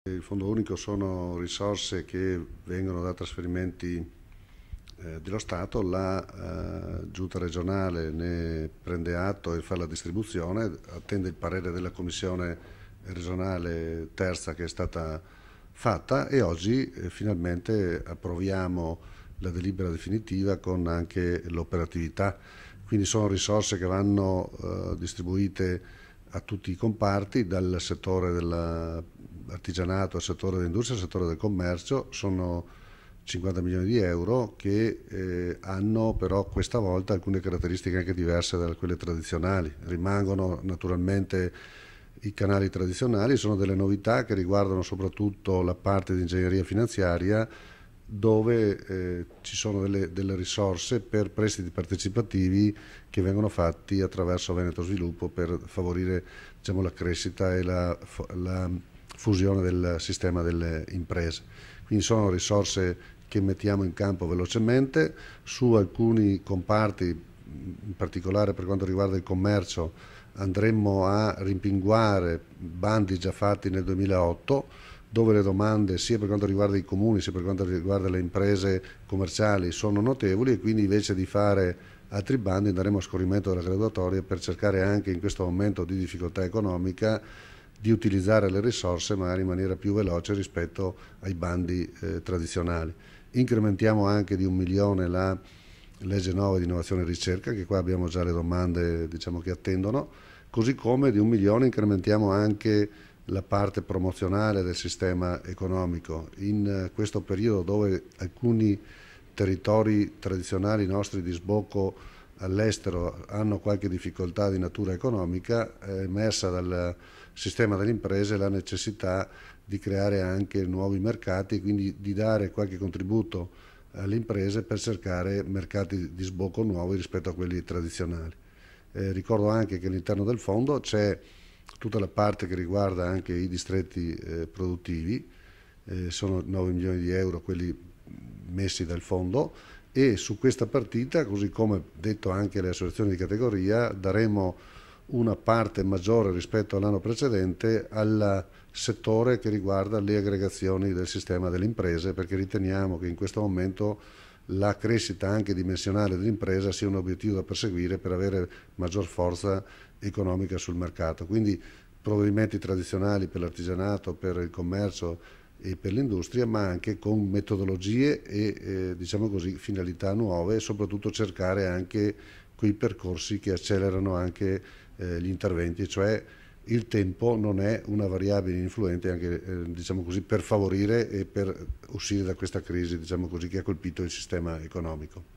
Il Fondo Unico sono risorse che vengono da trasferimenti dello Stato, la Giunta regionale ne prende atto e fa la distribuzione, attende il parere della Commissione regionale terza che è stata fatta e oggi finalmente approviamo la delibera definitiva con anche l'operatività. Quindi sono risorse che vanno distribuite a tutti i comparti, dal settore dell'artigianato al settore dell'industria al settore del commercio. Sono 50 milioni di euro che hanno però questa volta alcune caratteristiche anche diverse da quelle tradizionali. Rimangono naturalmente i canali tradizionali, sono delle novità che riguardano soprattutto la parte di ingegneria finanziaria, dove ci sono delle risorse per prestiti partecipativi che vengono fatti attraverso Veneto Sviluppo per favorire, diciamo, la crescita e la fusione del sistema delle imprese. Quindi sono risorse che mettiamo in campo velocemente su alcuni comparti, in particolare per quanto riguarda il commercio. Andremo a rimpinguare bandi già fatti nel 2008, dove le domande sia per quanto riguarda i comuni sia per quanto riguarda le imprese commerciali sono notevoli, e quindi invece di fare altri bandi andremo a scorrimento della graduatoria per cercare anche in questo momento di difficoltà economica di utilizzare le risorse magari in maniera più veloce rispetto ai bandi tradizionali. Incrementiamo anche di 1 milione la legge 9 di innovazione e ricerca, che qua abbiamo già le domande, diciamo, che attendono, così come di 1 milione incrementiamo anche la parte promozionale del sistema economico. In questo periodo dove alcuni territori tradizionali nostri di sbocco all'estero hanno qualche difficoltà di natura economica, è emersa dal sistema delle imprese la necessità di creare anche nuovi mercati, quindi di dare qualche contributo alle imprese per cercare mercati di sbocco nuovi rispetto a quelli tradizionali. Ricordo anche che all'interno del fondo c'è tutta la parte che riguarda anche i distretti produttivi, sono 9 milioni di euro quelli messi dal fondo, e su questa partita, così come detto anche alle associazioni di categoria, daremo una parte maggiore rispetto all'anno precedente al settore che riguarda le aggregazioni del sistema delle imprese, perché riteniamo che in questo momento la crescita anche dimensionale dell'impresa sia un obiettivo da perseguire per avere maggior forza economica sul mercato. Quindi provvedimenti tradizionali per l'artigianato, per il commercio e per l'industria, ma anche con metodologie e diciamo così, finalità nuove, e soprattutto cercare anche quei percorsi che accelerano anche gli interventi, cioè il tempo non è una variabile influente anche diciamo così, per favorire e per uscire da questa crisi, diciamo così, che ha colpito il sistema economico.